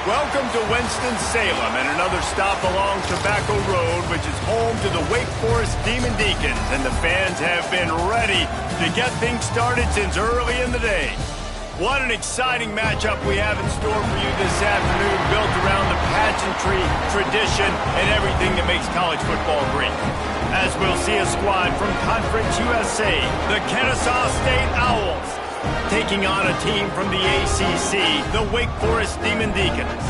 Welcome to Winston-Salem and another stop along Tobacco Road, which is home to the Wake Forest Demon Deacons, and the fans have been ready to get things started since early in the day. What an exciting matchup we have in store for you this afternoon, built around the pageantry, tradition, and everything that makes college football great. As we'll see a squad from Conference USA, the Kennesaw State Owls, taking on a team from the ACC, the Wake Forest Demon Deacons.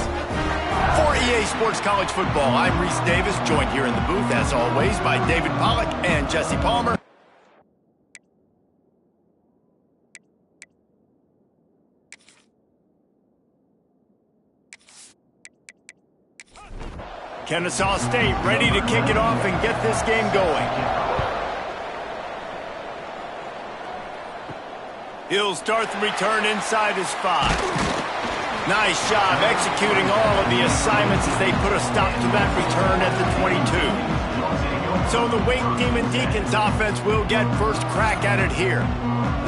For EA Sports College Football, I'm Reese Davis, joined here in the booth, as always, by David Pollack and Jesse Palmer. Kennesaw State ready to kick it off and get this game going. He'll start the return inside his 5. Nice job executing all of the assignments as they put a stop to that return at the 22. So the Wake Demon Deacons offense will get first crack at it here.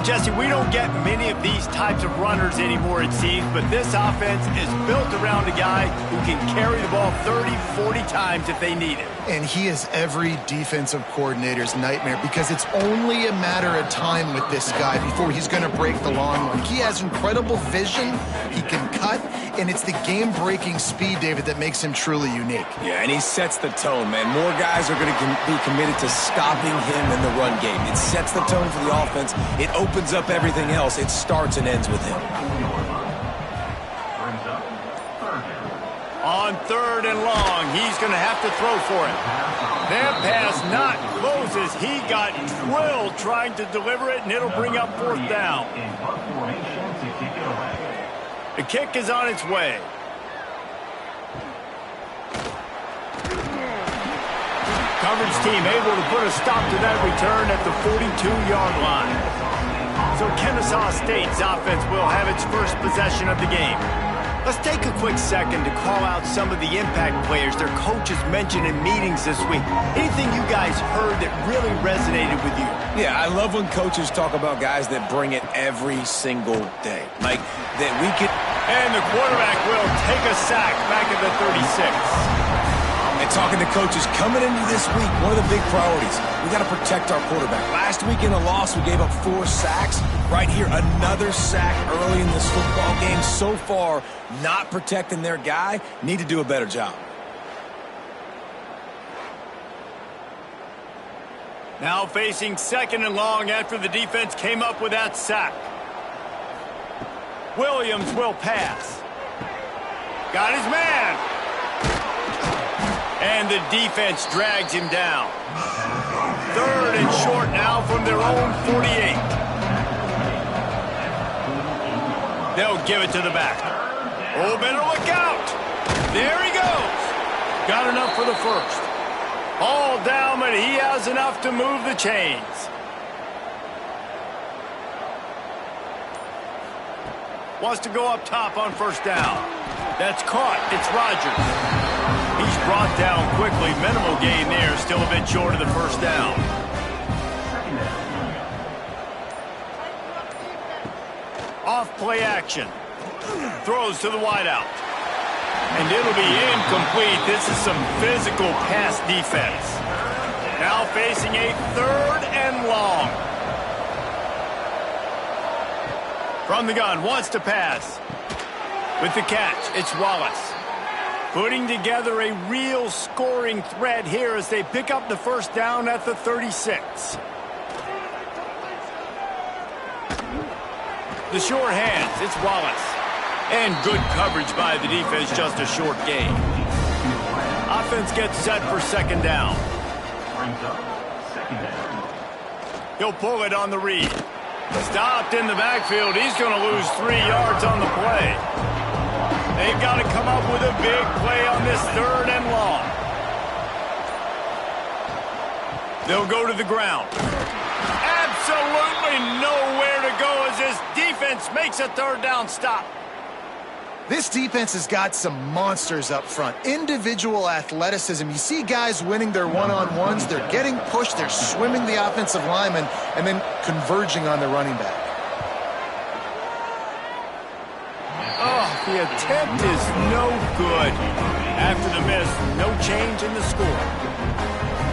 Jesse, we don't get many of these types of runners anymore, it seems, but this offense is built around a guy who can carry the ball 30, 40 times if they need it. And he is every defensive coordinator's nightmare because it's only a matter of time with this guy before he's going to break the long run. He has incredible vision, he can cut, and it's the game-breaking speed, David, that makes him truly unique. Yeah, and he sets the tone, man. More guys are going to be committed to stopping him in the run game. It sets the tone for the offense. It opens up everything else. It starts and ends with him. On 3rd and long, he's going to have to throw for it. That pass not close as he got drilled trying to deliver it, and it'll bring up 4th down. The kick is on its way. Coverage team able to put a stop to that return at the 42-yard line. So Kennesaw State's offense will have its first possession of the game. Let's take a quick second to call out some of the impact players their coaches mentioned in meetings this week. Anything you guys heard that really resonated with you? Yeah, I love when coaches talk about guys that bring it every single day. Like, that we could... And the quarterback will take a sack back at the 36. And talking to coaches coming into this week, one of the big priorities, we got to protect our quarterback. Last week in a loss, we gave up 4 sacks. Right here, another sack early in this football game. So far, not protecting their guy. Need to do a better job. Now facing 2nd and long after the defense came up with that sack. Williams will pass. Got his man. And the defense drags him down. 3rd and short now from their own 48. They'll give it to the back. Oh, better look out. There he goes. Got enough for the first. All down, but he has enough to move the chains. Wants to go up top on 1st down. That's caught. It's Rogers. He's brought down quickly. Minimal gain there. Still a bit short of the 1st down. Off play action. Throws to the wideout. And it'll be incomplete. This is some physical pass defense. Now facing a 3rd and long. From the gun, wants to pass. With the catch, it's Wallace. Putting together a real scoring threat here as they pick up the 1st down at the 36. The short hands, it's Wallace. And good coverage by the defense, just a short gain. Offense gets set for 2nd down. He'll pull it on the read. Stopped in the backfield. He's going to lose 3 yards on the play. They've got to come up with a big play on this 3rd and long. They'll go to the ground. Absolutely nowhere to go as this defense makes a 3rd down stop. This defense has got some monsters up front. Individual athleticism. You see guys winning their one-on-ones. They're getting pushed. They're swimming the offensive lineman and then converging on the running back. Oh, the attempt is no good. After the miss, no change in the score.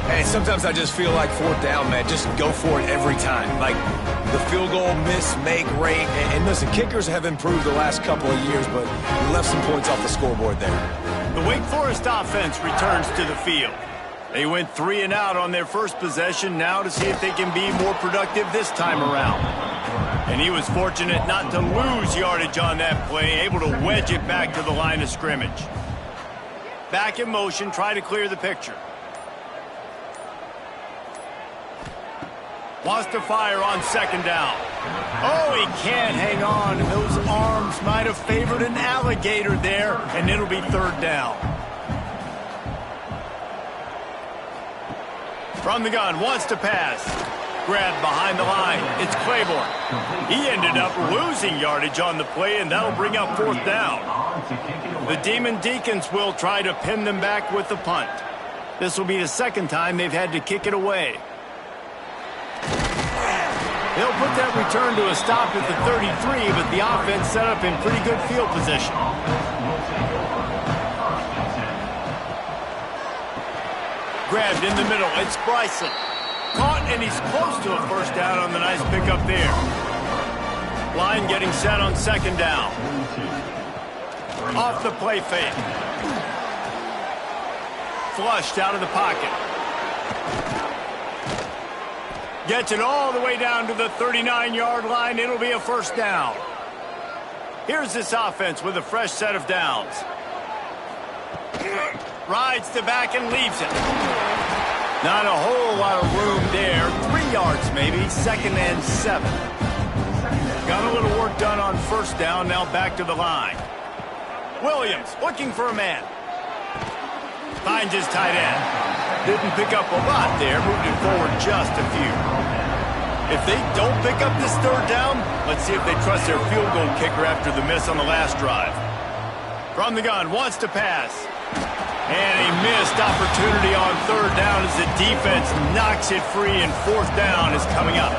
Hey, sometimes I just feel like fourth down, man. Just go for it every time. Like the field goal miss, make rate. And listen, kickers have improved the last couple of years, but we left some points off the scoreboard there. The Wake Forest offense returns to the field. They went 3 and out on their first possession, now to see if they can be more productive this time around. And he was fortunate not to lose yardage on that play, able to wedge it back to the line of scrimmage. Back in motion, try to clear the picture. Wants to fire on second down. Oh, he can't hang on, and those arms might have favored an alligator there, and it'll be third down. From the gun, wants to pass. Grabbed behind the line. It's Claiborne. He ended up losing yardage on the play, and that'll bring up fourth down. The Demon Deacons will try to pin them back with the punt. This will be the second time they've had to kick it away. They'll put that return to a stop at the 33, but the offense set up in pretty good field position. Grabbed in the middle. It's Bryson. Caught, and he's close to a first down on the nice pickup there. Line getting set on second down. Off the play fake. Flushed out of the pocket. Gets it all the way down to the 39-yard line. It'll be a first down. Here's this offense with a fresh set of downs. Rides the back and leaves it. Not a whole lot of room there. 3 yards maybe. 2nd and 7. Got a little work done on first down. Now back to the line. Williams looking for a man. Finds his tight end. Didn't pick up a lot there. Moved it forward just a few. If they don't pick up this third down, let's see if they trust their field goal kicker after the miss on the last drive. From the gun, wants to pass. And a missed opportunity on third down as the defense knocks it free, and fourth down is coming up.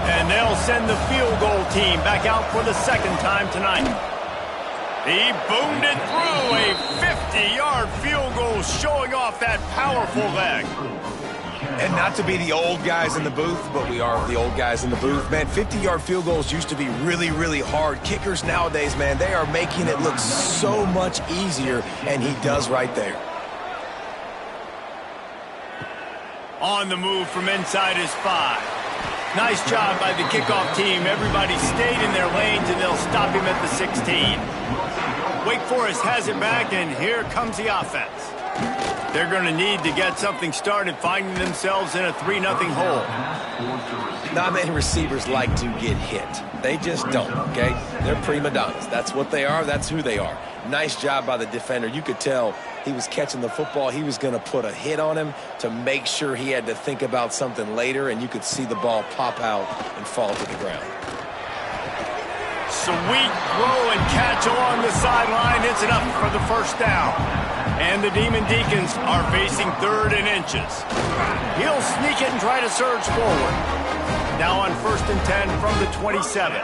And they'll send the field goal team back out for the second time tonight. He boomed it through, a 50-yard field goal, showing off that powerful leg. And not to be the old guys in the booth, but we are the old guys in the booth. Man, 50-yard field goals used to be really, really hard. Kickers nowadays, man, they are making it look so much easier, and he does right there. On the move from inside his 5. Nice job by the kickoff team. Everybody stayed in their lanes, and they'll stop him at the 16. Wake Forest has it back, and here comes the offense. They're going to need to get something started, finding themselves in a 3-0 hole. Not many receivers like to get hit. They just don't, okay? They're prima donnas. That's what they are. That's who they are. Nice job by the defender. You could tell he was catching the football. He was going to put a hit on him to make sure he had to think about something later, and you could see the ball pop out and fall to the ground. Sweet throw and catch along the sideline. It's enough for the first down. And the Demon Deacons are facing 3rd and inches. He'll sneak it and try to surge forward. Now on 1st and 10 from the 27.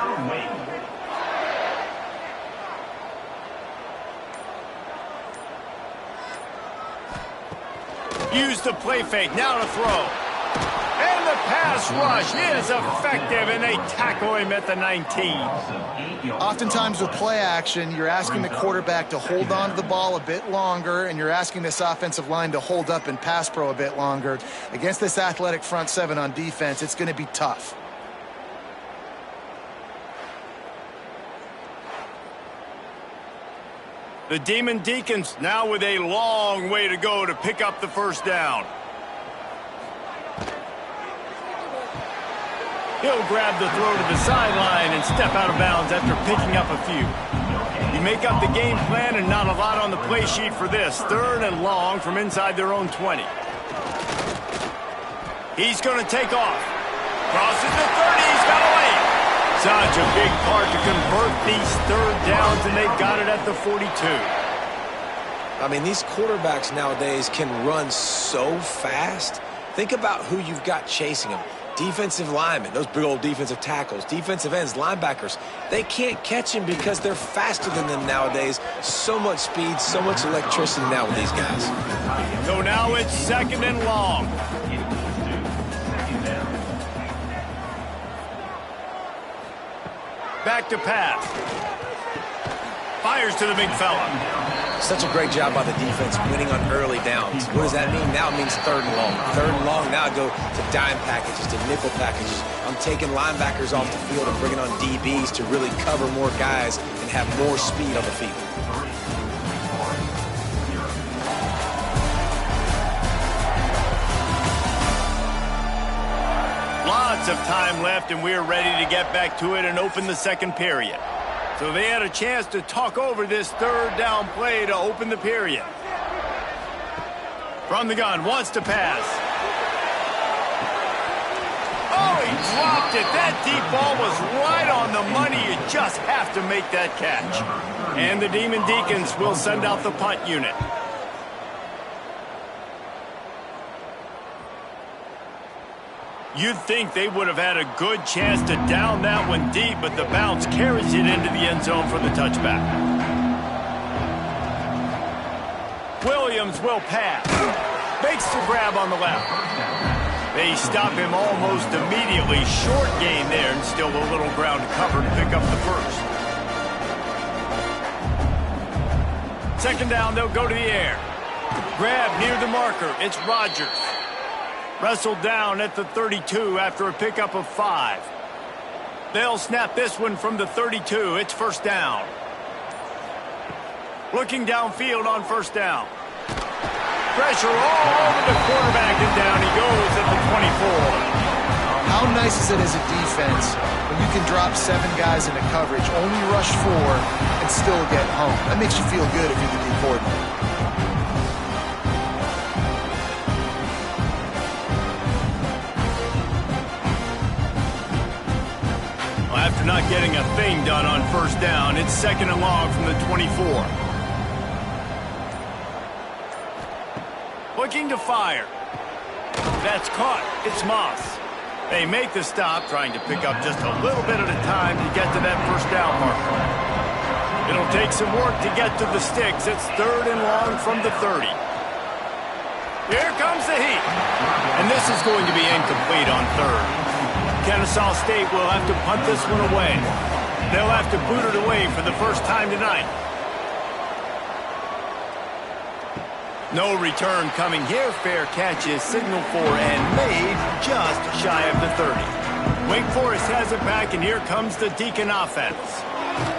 Use the play fake. Now to throw. And the pass rush is effective, and they tackle him at the 19. Oftentimes with play action, you're asking the quarterback to hold on to the ball a bit longer, and you're asking this offensive line to hold up in pass pro a bit longer. Against this athletic front 7 on defense, it's going to be tough. The Demon Deacons now with a long way to go to pick up the first down. He'll grab the throw to the sideline and step out of bounds after picking up a few. You make up the game plan, and not a lot on the play sheet for this. 3rd and long from inside their own 20. He's going to take off. Crosses the 30. He's got away. Such a big part to convert these third downs, and they've got it at the 42. I mean, these quarterbacks nowadays can run so fast. Think about who you've got chasing them. Defensive linemen, those big old defensive tackles, defensive ends, linebackers, they can't catch him because they're faster than them nowadays. So much speed, so much electricity now with these guys. So now it's 2nd and long. Back to pass. Fires to the big fella. Such a great job by the defense winning on early downs. What does that mean? Now it means 3rd and long. 3rd and long, now I go to dime packages, to nickel packages. I'm taking linebackers off the field and bringing on DBs to really cover more guys and have more speed on the field. Lots of time left, and we're ready to get back to it and open the 2nd period. So they had a chance to talk over this 3rd down play to open the period. From the gun, wants to pass. Oh, he dropped it. That deep ball was right on the money. You just have to make that catch. And the Demon Deacons will send out the punt unit. You'd think they would have had a good chance to down that one deep, but the bounce carries it into the end zone for the touchback. Williams will pass. Makes the grab on the left. They stop him almost immediately. Short gain there, and still a little ground to cover to pick up the first. 2nd down, they'll go to the air. Grab near the marker. It's Rodgers. Wrestled down at the 32 after a pickup of 5. They'll snap this one from the 32. It's 1st down. Looking downfield on 1st down. Pressure all over the quarterback, and down he goes at the 24. How nice is it as a defense when you can drop 7 guys into coverage, only rush 4, and still get home? That makes you feel good if you're the D coordinator. After not getting a thing done on 1st down, it's 2nd and long from the 24. Looking to fire. That's caught. It's Moss. They make the stop, trying to pick up just a little bit at a time to get to that 1st down marker. It'll take some work to get to the sticks. It's 3rd and long from the 30. Here comes the heat. And this is going to be incomplete on 3rd. Kennesaw State will have to punt this one away. They'll have to boot it away for the first time tonight. No return coming here. Fair catch is signaled for and made just shy of the 30. Wake Forest has it back, and here comes the Deacon offense.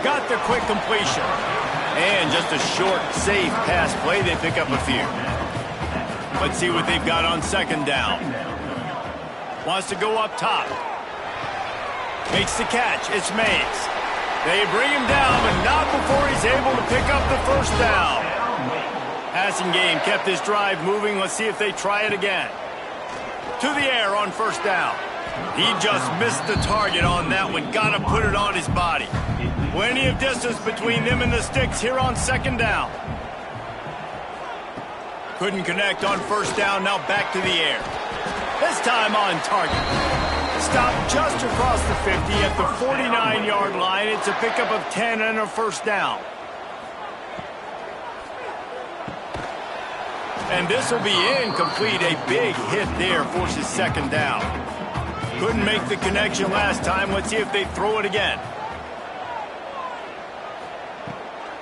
Got the quick completion. And just a short, safe pass play. They pick up a few. Let's see what they've got on 2nd down. Wants to go up top. Makes the catch. It's Mays. They bring him down, but not before he's able to pick up the 1st down. Passing game kept this drive moving. Let's see if they try it again. To the air on 1st down. He just missed the target on that one. Got to put it on his body. Plenty of distance between them and the sticks here on 2nd down. Couldn't connect on 1st down. Now back to the air. This time on target. Stopped just across the 50 at the 49-yard line. It's a pickup of 10 and a 1st down. And this will be incomplete. A big hit there forces 2nd down. Couldn't make the connection last time. Let's see if they throw it again.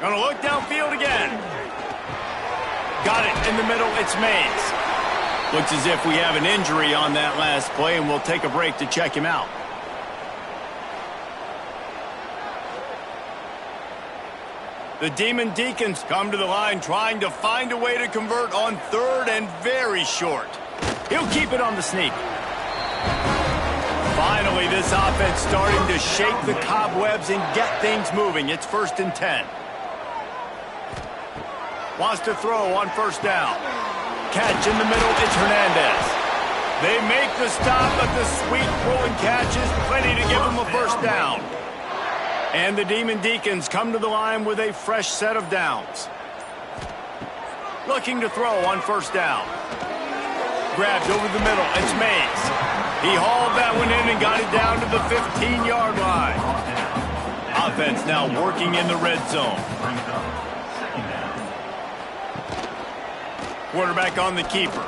Gonna look downfield again. Got it in the middle. It's Mays. Looks as if we have an injury on that last play, and we'll take a break to check him out. The Demon Deacons come to the line trying to find a way to convert on 3rd and very short. He'll keep it on the sneak. Finally, this offense starting to shake the cobwebs and get things moving. It's 1st and 10. Wants to throw on 1st down. Catch in the middle, it's Hernandez. They make the stop, but the sweet throwing catch is plenty to give them a 1st down. And the Demon Deacons come to the line with a fresh set of downs. Looking to throw on 1st down. Grabbed over the middle, it's Mays. He hauled that one in and got it down to the 15-yard line. Offense now working in the red zone. Quarterback on the keeper.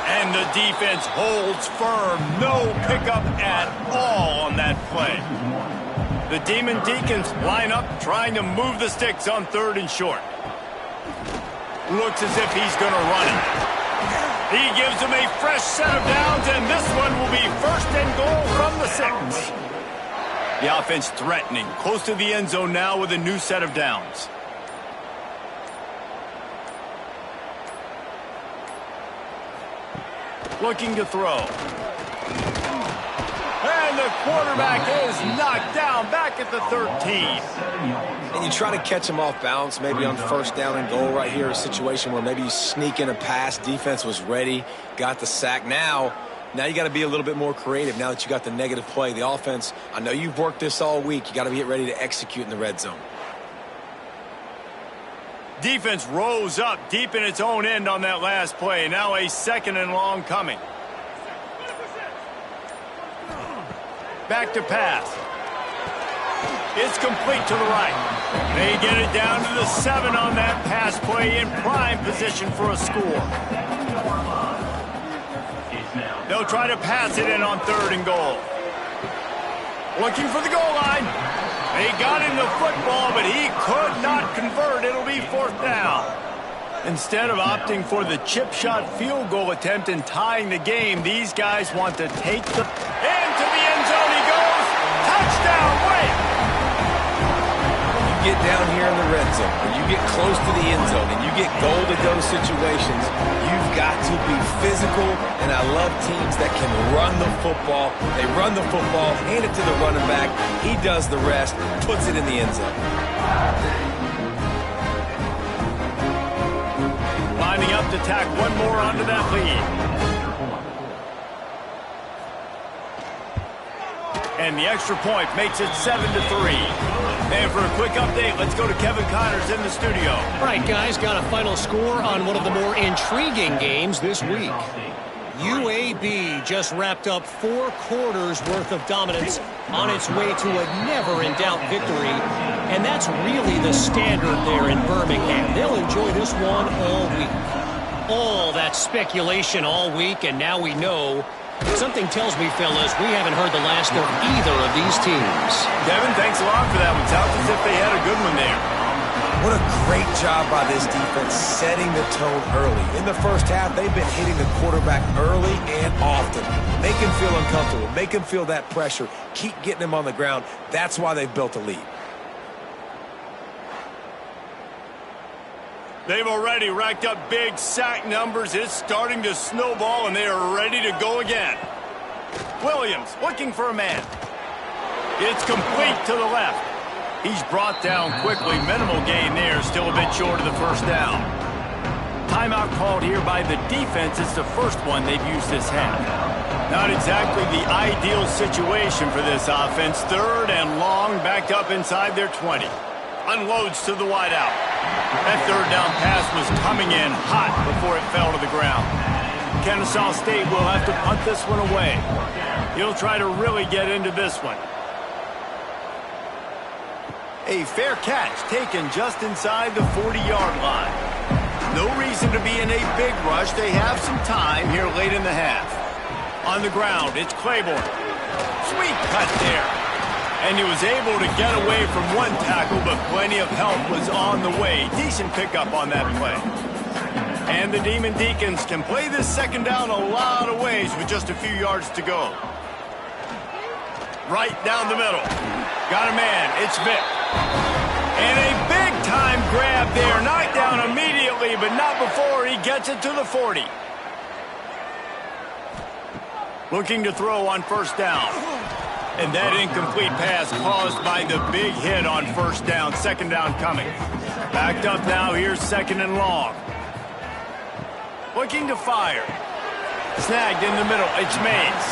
And the defense holds firm. No pickup at all on that play. The Demon Deacons line up trying to move the sticks on 3rd and short. Looks as if he's going to run it. He gives them a fresh set of downs, and this one will be 1st and goal from the 6. The offense threatening, close to the end zone now with a new set of downs. Looking to throw. And the quarterback is knocked down back at the 13. And you try to catch him off balance, maybe on 1st down and goal right here, a situation where maybe you sneak in a pass, defense was ready, got the sack. Now you got to be a little bit more creative now that you got the negative play. The offense, I know you've worked this all week. You got to get ready to execute in the red zone. Defense rose up deep in its own end on that last play. Now a 2nd and long coming. Back to pass. It's complete to the right. They get it down to the 7 on that pass play in prime position for a score. They'll try to pass it in on 3rd and goal. Looking for the goal line. They got him the football, but he could not convert. It'll be 4th down. Instead of opting for the chip shot field goal attempt and tying the game, these guys want to take the... Into the end zone he goes. Touchdown, Wake! You get down here in the red zone, when you get close to the end zone and you get goal-to-go situations, you've got to be physical, and I love teams that can run the football. They run the football, hand it to the running back. He does the rest, puts it in the end zone. Lining up to tack one more onto that lead. And the extra point makes it 7-3. And for a quick update, let's go to Kevin Connors in the studio. All right, guys, got a final score on one of the more intriguing games this week. UAB just wrapped up 4 quarters worth of dominance on its way to a never-in-doubt victory. And that's really the standard there in Birmingham. They'll enjoy this one all week. All that speculation all week, and now we know. Something tells me, fellas, we haven't heard the last of either of these teams. Kevin, thanks a lot for that one. Sounds as if they had a good one there. What a great job by this defense setting the tone early. In the first half, they've been hitting the quarterback early and often. Make him feel uncomfortable. Make him feel that pressure. Keep getting him on the ground. That's why they've built a lead. They've already racked up big sack numbers. It's starting to snowball, and they are ready to go again. Williams looking for a man. It's complete to the left. He's brought down quickly. Minimal gain there, still a bit short of the 1st down. Timeout called here by the defense. It's the first one they've used this half. Not exactly the ideal situation for this offense. 3rd and long, backed up inside their 20. Unloads to the wideout. That 3rd down pass was coming in hot before it fell to the ground. Kennesaw State will have to punt this one away. He'll try to really get into this one. A fair catch taken just inside the 40-yard line. No reason to be in a big rush. They have some time here late in the half. On the ground, it's Claiborne. Sweet cut there. And he was able to get away from one tackle, but plenty of help was on the way. Decent pickup on that play. And the Demon Deacons can play this 2nd down a lot of ways with just a few yards to go. Right down the middle. Got a man. It's Vic. And a big-time grab there. Knocked down immediately, but not before he gets it to the 40. Looking to throw on 1st down. And that incomplete pass caused by the big hit on 1st down. 2nd down coming. Backed up now. Here's 2nd and long. Looking to fire. Snagged in the middle. It's Mays.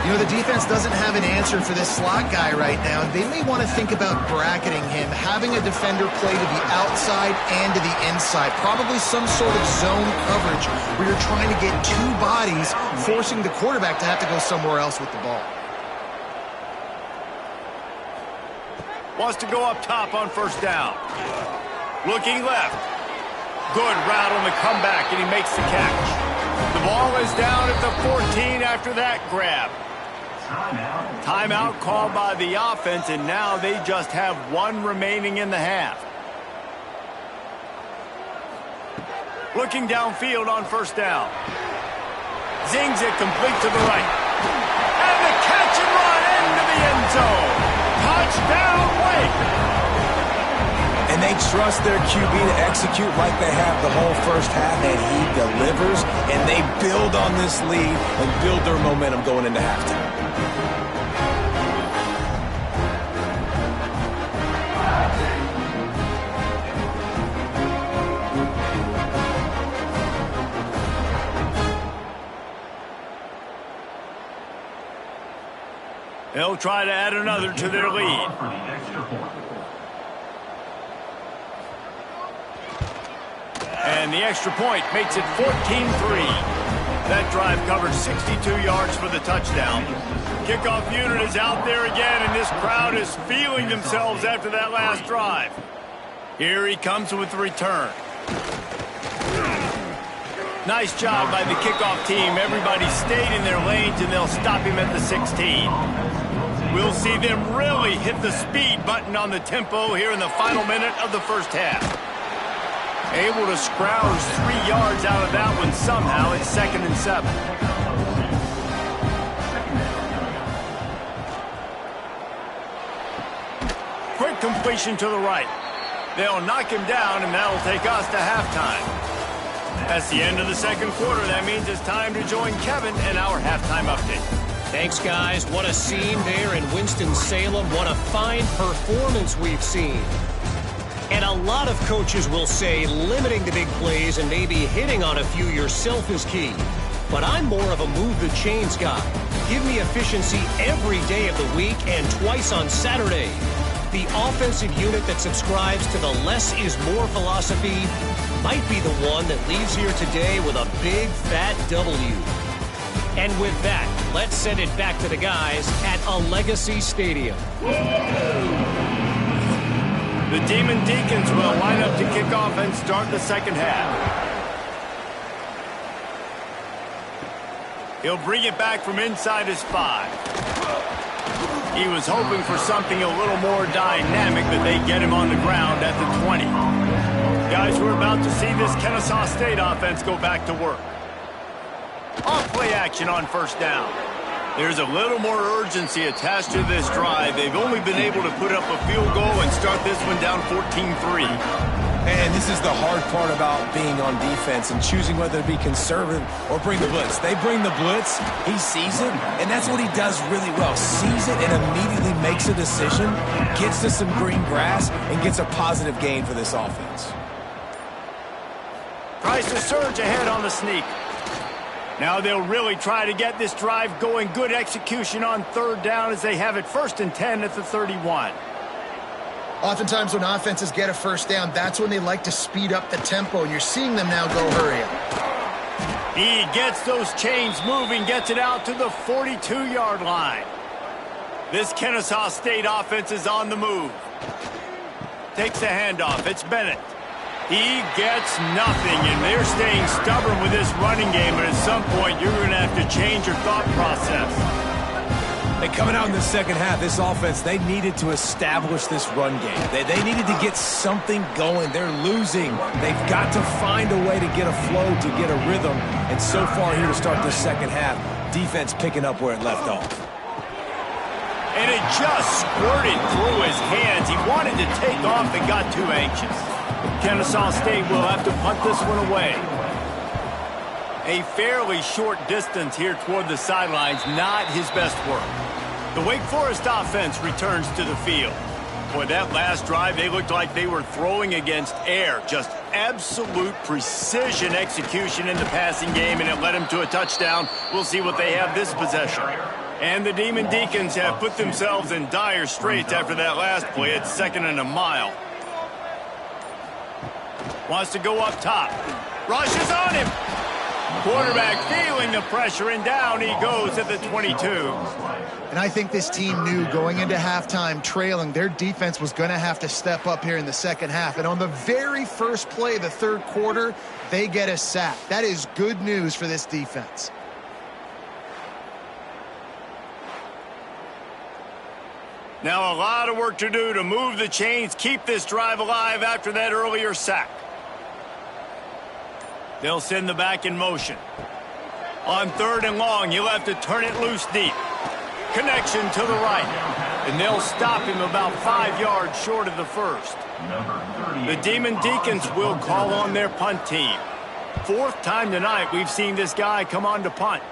You know, the defense doesn't have an answer for this slot guy right now. They may want to think about bracketing him, having a defender play to the outside and to the inside. Probably some sort of zone coverage where you're trying to get two bodies, forcing the quarterback to have to go somewhere else with the ball. Wants to go up top on first down. Looking left. Good route on the comeback, and he makes the catch. The ball is down at the 14 after that grab. Timeout called by the offense, and now they just have one remaining in the half. Looking downfield on first down. Zings it complete to the right. And the catch and run into the end zone. Touchdown, Wake! And they trust their QB to execute like they have the whole first half, and he delivers, and they build on this lead and build their momentum going into halftime. They'll try to add another to their lead. And the extra point makes it 14-3. That drive covered 62 yards for the touchdown. Kickoff unit is out there again, and this crowd is feeling themselves after that last drive. Here he comes with the return. Nice job by the kickoff team. Everybody stayed in their lanes, and they'll stop him at the 16. We'll see them really hit the speed button on the tempo here in the final minute of the first half. Able to scrounge 3 yards out of that one somehow. It's 2nd and 7. Quick completion to the right. They'll knock him down, and that'll take us to halftime. That's the end of the second quarter. That means it's time to join Kevin in our halftime update. Thanks, guys. What a scene there in Winston-Salem. What a fine performance we've seen. And a lot of coaches will say limiting the big plays and maybe hitting on a few yourself is key. But I'm more of a move the chains guy. Give me efficiency every day of the week and twice on Saturday. The offensive unit that subscribes to the less is more philosophy might be the one that leaves here today with a big fat W. And with that, let's send it back to the guys at a Legacy Stadium. The Demon Deacons will line up to kick off and start the second half. He'll bring it back from inside his 5. He was hoping for something a little more dynamic, but they get him on the ground at the 20. Guys, we're about to see this Kennesaw State offense go back to work. Off play action on first down. There's a little more urgency attached to this drive. They've only been able to put up a field goal and start this one down 14-3. And this is the hard part about being on defense and choosing whether to be conservative or bring the blitz. They bring the blitz, he sees it, and that's what he does really well. Sees it and immediately makes a decision, gets to some green grass, and gets a positive gain for this offense. Tries to surge ahead on the sneak. Now they'll really try to get this drive going. Good execution on third down as they have it 1st and 10 at the 31. Oftentimes when offenses get a first down, that's when they like to speed up the tempo, and you're seeing them now go hurry up. He gets those chains moving, gets it out to the 42-yard line. This Kennesaw State offense is on the move. Takes the handoff. It's Bennett. He gets nothing, and they're staying stubborn with this running game, but at some point you're going to have to change your thought process. And coming out in the second half, this offense, they needed to establish this run game. They needed to get something going. They're losing. They've got to find a way to get a flow, to get a rhythm. And so far here to start the second half, defense picking up where it left off. And it just squirted through his hands. He wanted to take off and got too anxious. Kennesaw State will have to punt this one away. A fairly short distance here toward the sidelines, not his best work. The Wake Forest offense returns to the field. Boy, that last drive, they looked like they were throwing against air. Just absolute precision execution in the passing game, and it led them to a touchdown. We'll see what they have this possession. And the Demon Deacons have put themselves in dire straits after that last play. It's 2nd and a mile. Wants to go up top. Rushes on him. Quarterback feeling the pressure, and down he goes at the 22. And I think this team knew going into halftime trailing, their defense was going to have to step up here in the second half. And on the very first play of the third quarter, they get a sack. That is good news for this defense. Now a lot of work to do to move the chains, keep this drive alive after that earlier sack. They'll send the back in motion. On 3rd and long, he'll have to turn it loose deep. Connection to the right. And they'll stop him about 5 yards short of the first. The Demon Deacons will call on their punt team. 4th time tonight we've seen this guy come on to punt.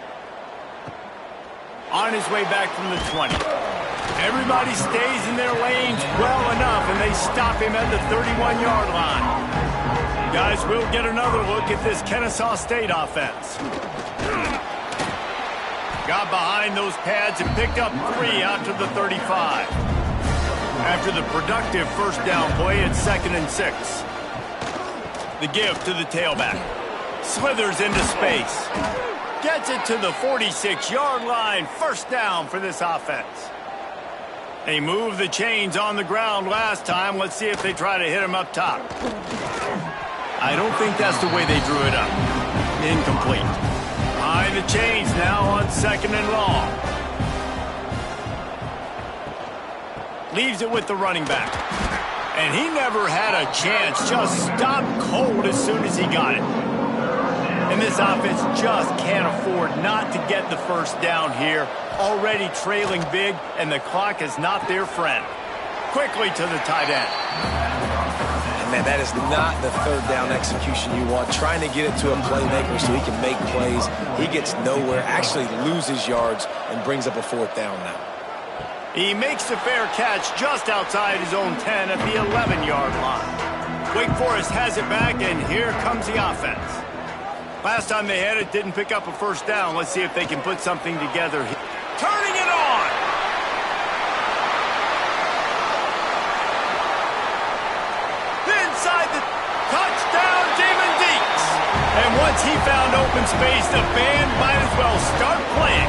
On his way back from the 20. Everybody stays in their lanes well enough, and they stop him at the 31-yard line. Guys, we'll get another look at this Kennesaw State offense. Got behind those pads and picked up 3 out to the 35. After the productive first down play, it's 2nd and 6. The give to the tailback. Slithers into space. Gets it to the 46-yard line. First down for this offense. They moved the chains on the ground last time. Let's see if they try to hit him up top. I don't think that's the way they drew it up. Incomplete. Behind the chains now on 2nd and long. Leaves it with the running back. And he never had a chance. Just stopped cold as soon as he got it. And this offense just can't afford not to get the first down here. Already trailing big, and the clock is not their friend. Quickly to the tight end. And man, that is not the third down execution you want. Trying to get it to a playmaker so he can make plays. He gets nowhere, actually loses yards, and brings up a 4th down now. He makes the fair catch just outside his own 10 at the 11-yard line. Wake Forest has it back, and here comes the offense. Last time they had it, didn't pick up a first down. Let's see if they can put something together. Turning it on! Inside the touchdown, Demon Deeks! And once he found open space, the band might as well start playing.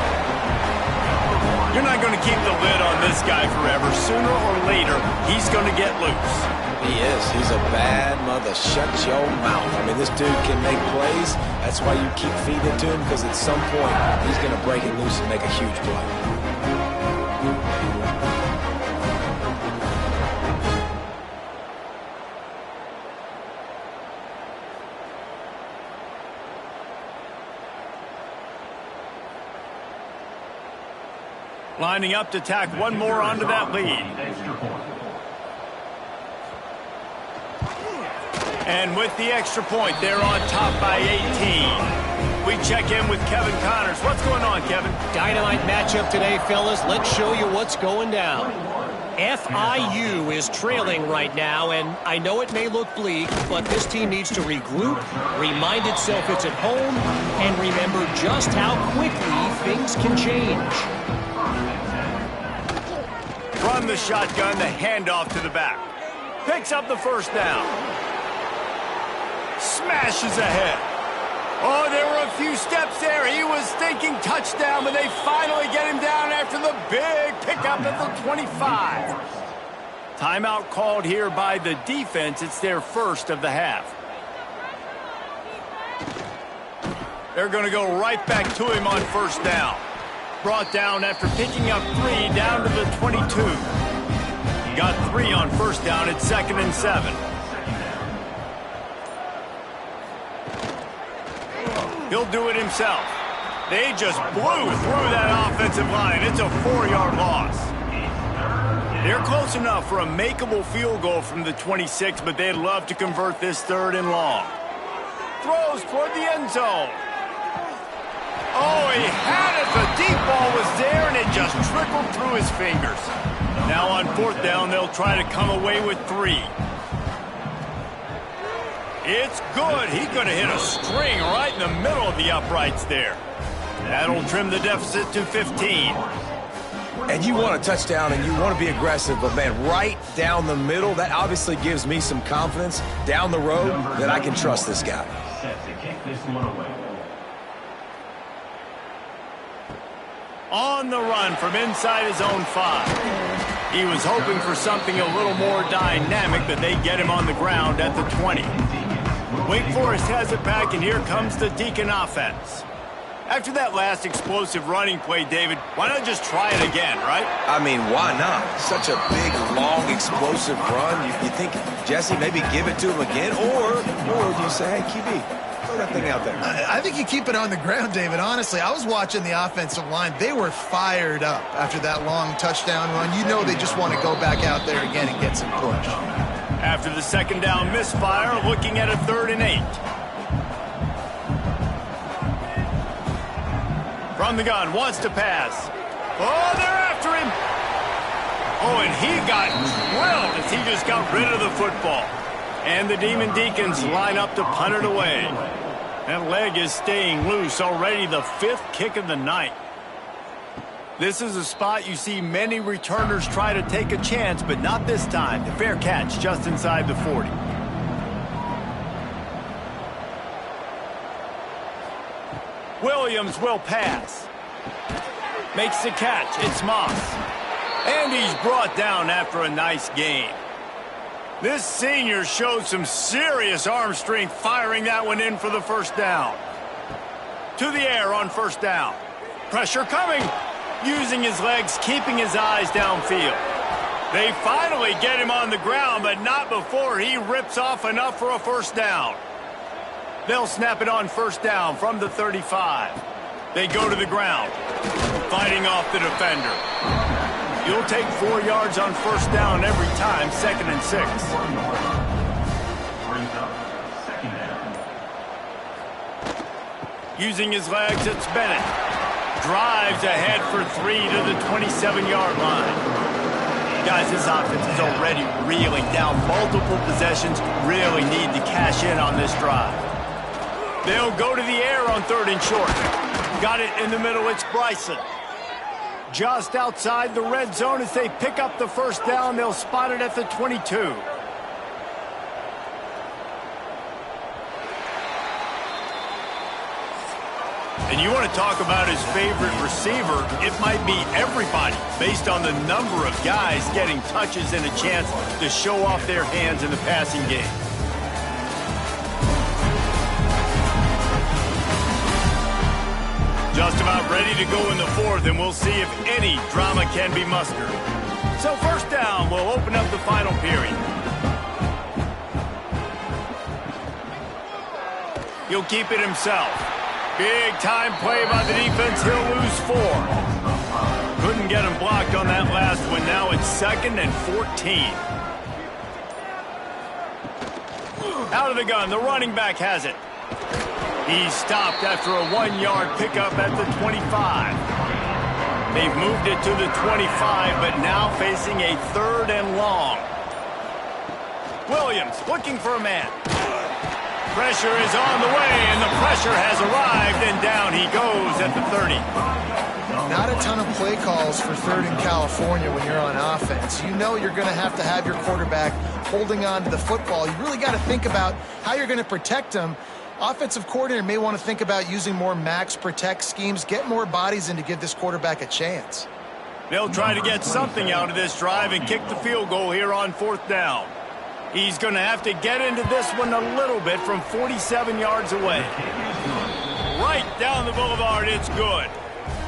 You're not going to keep the lid on this guy forever. Sooner or later, he's going to get loose. He is. He's a bad mother. Shut your mouth. I mean, this dude can make plays. That's why you keep feeding it to him, because at some point, he's going to break it loose and make a huge play. Lining up to tack one more onto that lead. And with the extra point, they're on top by 18. We check in with Kevin Connors. What's going on, Kevin? Dynamite matchup today, fellas. Let's show you what's going down. FIU is trailing right now, and I know it may look bleak, but this team needs to regroup, remind itself it's at home, and remember just how quickly things can change. From the shotgun, the handoff to the back. Picks up the first down. Smashes ahead. Oh, there were a few steps there. He was thinking touchdown, but they finally get him down after the big pickup at the 25. Timeout called here by the defense. It's their first of the half. They're going to go right back to him on first down. Brought down after picking up 3 down to the 22. Got 3 on first down at 2nd and 7. He'll do it himself. They just blew through that offensive line. It's a 4-yard loss. They're close enough for a makeable field goal from the 26, but they'd love to convert this 3rd and long. Throws toward the end zone. Oh, he had it. The deep ball was there, and it just trickled through his fingers. Now on 4th down, they'll try to come away with 3. It's good. He's going to hit a string right in the middle of the uprights there. That'll trim the deficit to 15. And you want a touchdown and you want to be aggressive, but man, right down the middle, that obviously gives me some confidence down the road that I can trust this guy. Set to kick this one away. On the run from inside his own 5. He was hoping for something a little more dynamic, but they get him on the ground at the 20. Wake Forest has it back, and here comes the Deacon offense. After that last explosive running play, David, why not just try it again, right? I mean, why not? Such a big, long, explosive run. You think, Jesse, maybe give it to him again? Or do you say, hey, QB, throw that thing out there? I think you keep it on the ground, David. Honestly, I was watching the offensive line. They were fired up after that long touchdown run. You know they just want to go back out there again and get some push. After the second down misfire, looking at a 3rd and 8. From the gun, wants to pass. Oh, they're after him. Oh, and he got drilled as he just got rid of the football. And the Demon Deacons line up to punt it away. That leg is staying loose, already the 5th kick of the night. This is a spot you see many returners try to take a chance, but not this time. The fair catch just inside the 40. Williams will pass. Makes the catch. It's Moss. And he's brought down after a nice gain. This senior showed some serious arm strength firing that one in for the first down. To the air on first down. Pressure coming. Using his legs, keeping his eyes downfield. They finally get him on the ground, but not before he rips off enough for a first down. They'll snap it on first down from the 35. They go to the ground, fighting off the defender. You'll take 4 yards on first down every time, 2nd and 6. Using his legs, it's Bennett. Drives ahead for 3 to the 27-yard line. Guys, this offense is already reeling down multiple possessions. Really need to cash in on this drive. They'll go to the air on 3rd and short. Got it in the middle. It's Bryson. Just outside the red zone as they pick up the first down. They'll spot it at the 22. And you want to talk about his favorite receiver, it might be everybody, based on the number of guys getting touches and a chance to show off their hands in the passing game. Just about ready to go in the 4th, and we'll see if any drama can be mustered. So first down, we'll open up the final period. He'll keep it himself. Big time play by the defense. He'll lose 4. Couldn't get him blocked on that last one. Now it's 2nd and 14. Out of the gun, the running back has it. He's stopped after a 1-yard pickup at the 25. They've moved it to the 25, but now facing a 3rd and long. Williams looking for a man. Pressure is on the way, and the pressure has arrived, and down he goes at the 30. Not a ton of play calls for 3rd in California when you're on offense. You know you're going to have your quarterback holding on to the football. You really got to think about how you're going to protect him. Offensive coordinator may want to think about using more max protect schemes, get more bodies in to give this quarterback a chance. They'll try to get something out of this drive and kick the field goal here on 4th down. He's going to have to get into this one a little bit from 47 yards away. Right down the boulevard, it's good.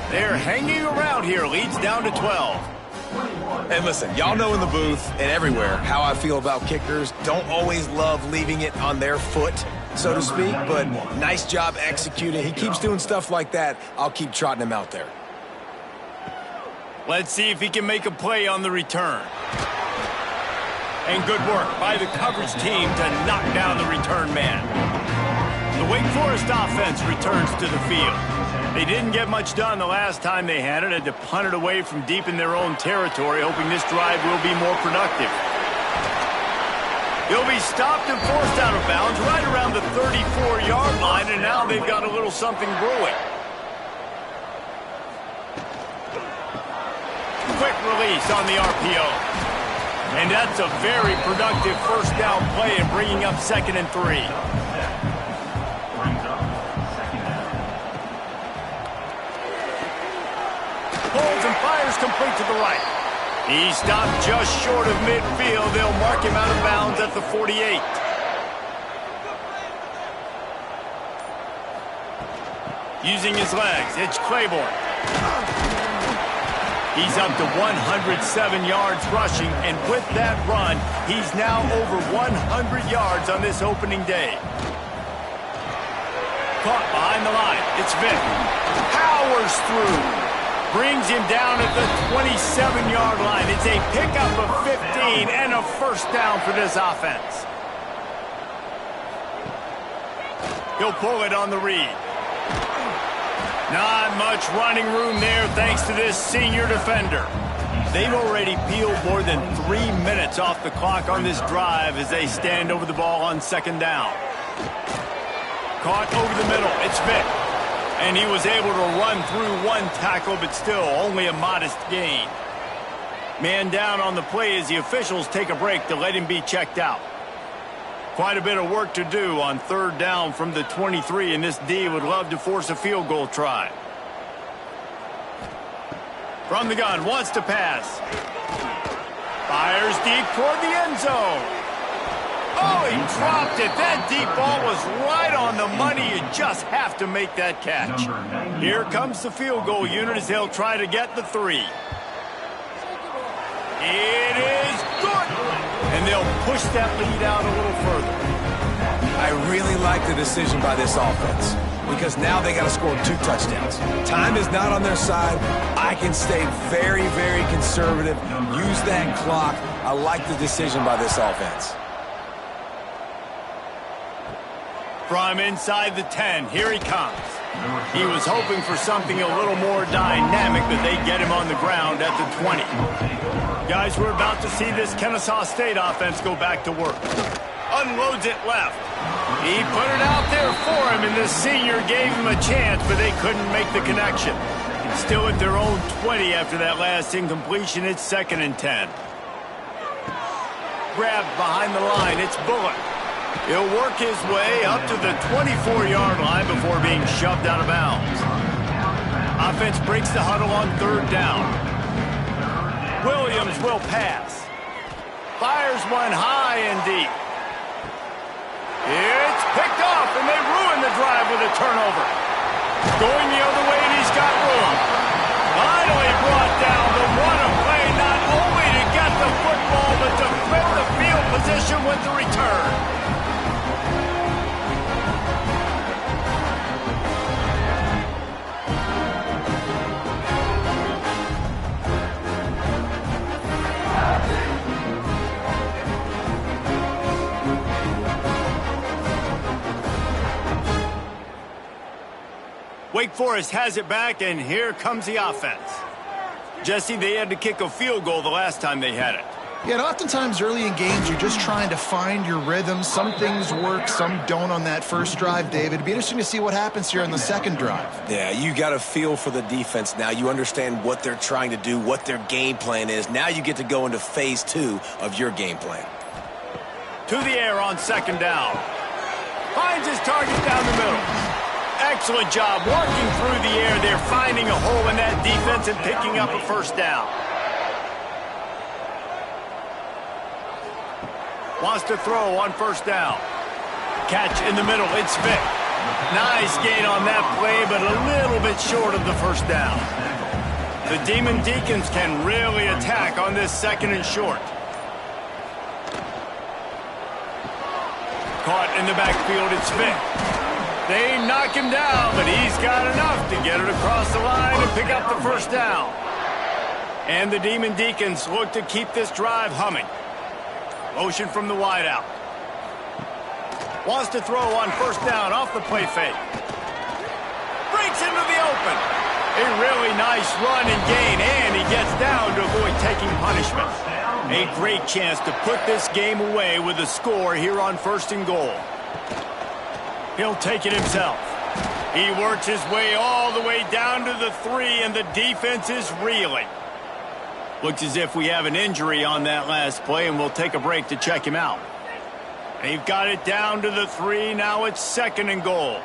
They're hanging around here, leads down to 12. And listen, y'all know in the booth and everywhere how I feel about kickers. Don't always love leaving it on their foot, so to speak, but nice job executing. He keeps doing stuff like that. I'll keep trotting him out there. Let's see if he can make a play on the return. And good work by the coverage team to knock down the return man. The Wake Forest offense returns to the field. They didn't get much done the last time they had it. Had to punt it away from deep in their own territory, hoping this drive will be more productive. He'll be stopped and forced out of bounds right around the 34-yard line, and now they've got a little something brewing. quick release on the RPO. And that's a very productive first down play in bringing up 2nd and 3. Holds and fires complete to the right. He stopped just short of midfield. They'll mark him out of bounds at the 48. Using his legs, it's Claiborne. He's up to 107 yards rushing, and with that run, he's now over 100 yards on this opening day. Caught behind the line. It's Vick. Powers through. Brings him down at the 27-yard line. It's a pickup of 15 and a first down for this offense. He'll pull it on the read. Not much running room there thanks to this senior defender. They've already peeled more than 3 minutes off the clock on this drive as they stand over the ball on 2nd down. Caught over the middle. It's Vick. And he was able to run through one tackle, but still only a modest gain. Man down on the play as the officials take a break to let him be checked out. Quite a bit of work to do on 3rd down from the 23, and this D would love to force a field goal try. From the gun, wants to pass. Fires deep toward the end zone. Oh, he dropped it. That deep ball was right on the money. You just have to make that catch. Here comes the field goal unit as they'll try to get the 3. It is good. And they'll push that lead out a little further. I really like the decision by this offense because now they got to score 2 touchdowns. Time is not on their side. I can stay very, very conservative. Use that clock. I like the decision by this offense. From inside the 10, here he comes. He was hoping for something a little more dynamic, but they get him on the ground at the 20. Guys, we're about to see this Kennesaw State offense go back to work. Unloads it left. He put it out there for him, and the senior gave him a chance, but they couldn't make the connection. Still at their own 20 after that last incompletion. It's 2nd and 10. Grabbed behind the line. It's Bullock. He'll work his way up to the 24-yard line before being shoved out of bounds. Offense breaks the huddle on 3rd down. Williams will pass. Fires one high and deep. It's picked off, and they ruin the drive with a turnover. Going the other way, and he's got room. Finally brought down, but what a play, not only to get the football, but to flip the field position with the return. Wake Forest has it back, and here comes the offense. Jesse, they had to kick a field goal the last time they had it. Yeah, and oftentimes early in games, you're just trying to find your rhythm. Some things work, some don't on that first drive, David. It'd be interesting to see what happens here on the 2nd drive. Yeah, you got a feel for the defense now. You understand what they're trying to do, what their game plan is. Now you get to go into phase 2 of your game plan. To the air on 2nd down. Finds his target down the middle. Excellent job working through the air. They're finding a hole in that defense and picking up a first down. Wants to throw on 1st down. Catch in the middle. It's Vick. Nice gain on that play, but a little bit short of the first down. The Demon Deacons can really attack on this 2nd and short. Caught in the backfield. It's Vick. They knock him down, but he's got enough to get it across the line and pick up the first down. And the Demon Deacons look to keep this drive humming. Motion from the wideout. Wants to throw on 1st down off the play fake. Breaks into the open. A really nice run and gain, and he gets down to avoid taking punishment. A great chance to put this game away with a score here on 1st and goal. He'll take it himself. He works his way all the way down to the 3, and the defense is reeling. Looks as if we have an injury on that last play, and we'll take a break to check him out. They've got it down to the 3. Now it's 2nd and goal.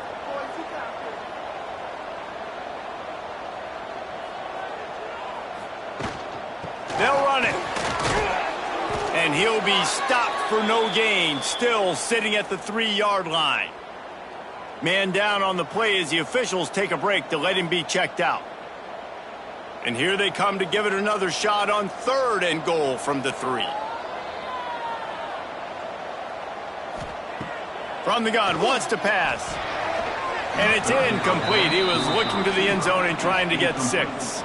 They'll run it. And he'll be stopped for no gain, still sitting at the 3-yard line. Man down on the play as the officials take a break to let him be checked out. And here they come to give it another shot on 3rd and goal from the 3. From the gun, wants to pass. And it's incomplete. He was looking to the end zone and trying to get 6.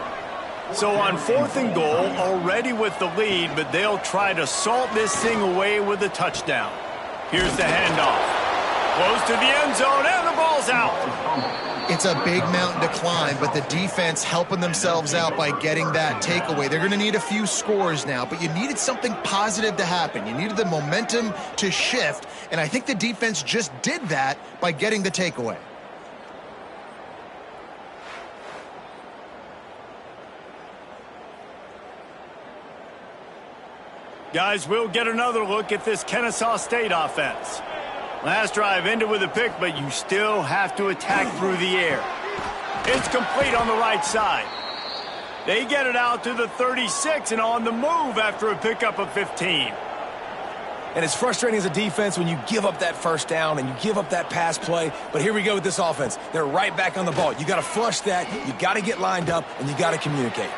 So on 4th and goal, already with the lead, but they'll try to salt this thing away with a touchdown. Here's the handoff. Close to the end zone, and the ball's out. It's a big mountain to climb, but the defense helping themselves out by getting that takeaway. They're going to need a few scores now, but you needed something positive to happen. You needed the momentum to shift, and I think the defense just did that by getting the takeaway. Guys, we'll get another look at this Kennesaw State offense. Last drive ended with a pick, but you still have to attack through the air. It's complete on the right side. They get it out to the 36 and on the move after a pickup of 15. And it's frustrating as a defense when you give up that first down and you give up that pass play. But here we go with this offense. They're right back on the ball. You got to flush that. You got to get lined up, and you got to communicate.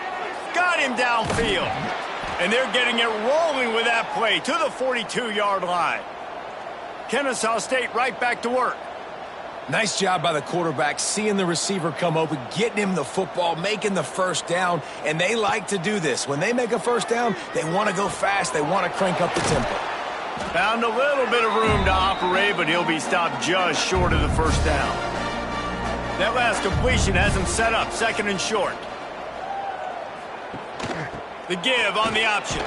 Got him downfield. And they're getting it rolling with that play to the 42-yard line. Kennesaw State right back to work. Nice job by the quarterback, seeing the receiver come open, getting him the football, making the first down, and they like to do this. When they make a first down, they want to go fast. They want to crank up the tempo. Found a little bit of room to operate, but he'll be stopped just short of the first down. That last completion has him set up, 2nd and short. The give on the option.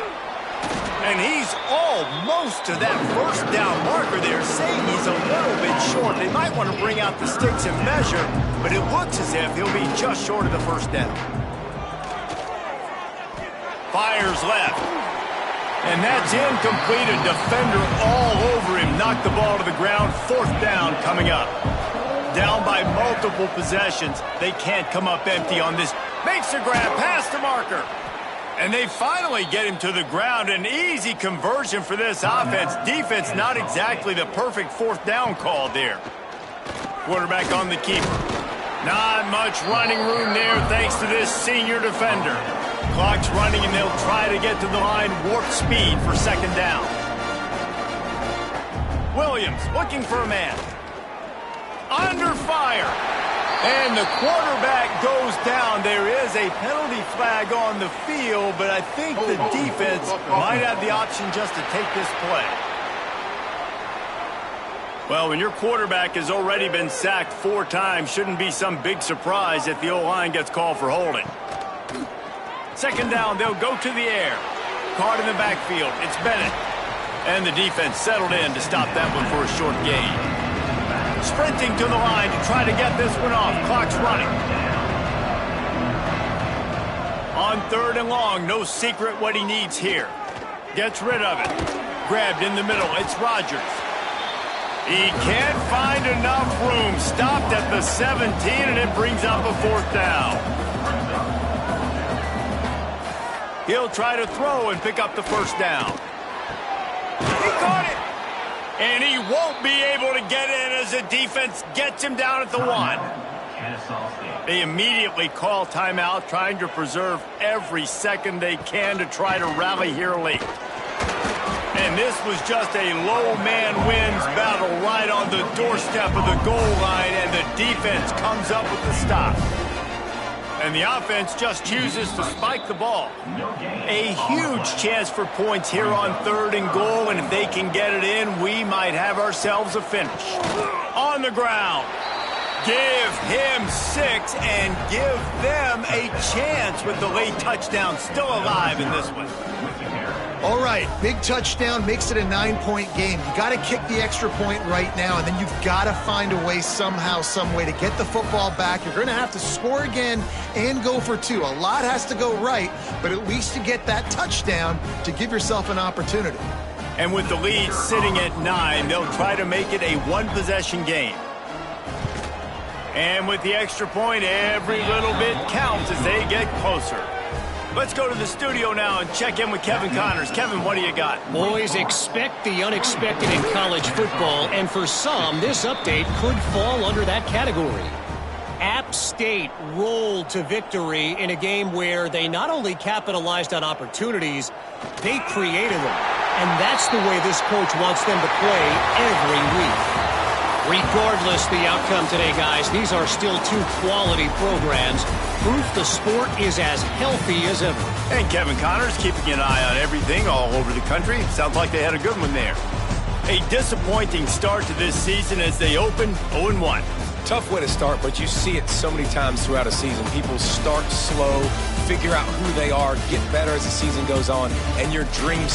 And he's almost to that first down marker there, saying he's a little bit short. They might want to bring out the sticks and measure, but it looks as if he'll be just short of the first down. Fires left. And that's incomplete. A defender all over him. Knocked the ball to the ground. 4th down coming up. Down by multiple possessions. They can't come up empty on this. Makes the grab past the marker. And they finally get him to the ground. An easy conversion for this offense. Defense not exactly the perfect 4th down call there. Quarterback on the keeper. Not much running room there thanks to this senior defender. Clock's running and they'll try to get to the line warp speed for 2nd down. Williams looking for a man. Under fire. And the quarterback goes down. There is a penalty flag on the field, but I think the defense might have the option just to take this play. Well, when your quarterback has already been sacked 4 times, shouldn't be some big surprise if the O-line gets called for holding. 2nd down, they'll go to the air. Caught in the backfield. It's Bennett. And the defense settled in to stop that one for a short gain. Sprinting to the line to try to get this one off. Clock's running. On 3rd and long, no secret what he needs here. Gets rid of it. Grabbed in the middle. It's Rogers. He can't find enough room. Stopped at the 17, and it brings up a 4th down. He'll try to throw and pick up the first down. He caught it. And he won't be able to get in as the defense gets him down at the 1. They immediately call timeout, trying to preserve every second they can to try to rally here late. And this was just a low man wins battle right on the doorstep of the goal line, and the defense comes up with the stop. And the offense just chooses to spike the ball. A huge chance for points here on 3rd and goal, and if they can get it in, we might have ourselves a finish. On the ground. Give him 6 and give them a chance with the late touchdown still alive in this one. All right, big touchdown makes it a 9-point game. You got to kick the extra point right now, and then you've got to find a way somehow, some way to get the football back. You're going to have to score again and go for 2. A lot has to go right, but at least you get that touchdown to give yourself an opportunity. And with the lead sitting at 9, they'll try to make it a one-possession game. And with the extra point, every little bit counts as they get closer. Let's go to the studio now and check in with Kevin Connors. Kevin, what do you got? Boys, expect the unexpected in college football, and for some, this update could fall under that category. App State rolled to victory in a game where they not only capitalized on opportunities, they created them. And that's the way this coach wants them to play every week. Regardless the outcome today, guys, these are still 2 quality programs. Proof the sport is as healthy as ever. And Kevin Connors keeping an eye on everything all over the country. Sounds like they had a good one there. A disappointing start to this season as they open 0-1. Tough way to start, but you see it so many times throughout a season. People start slow, figure out who they are, get better as the season goes on, and your dreams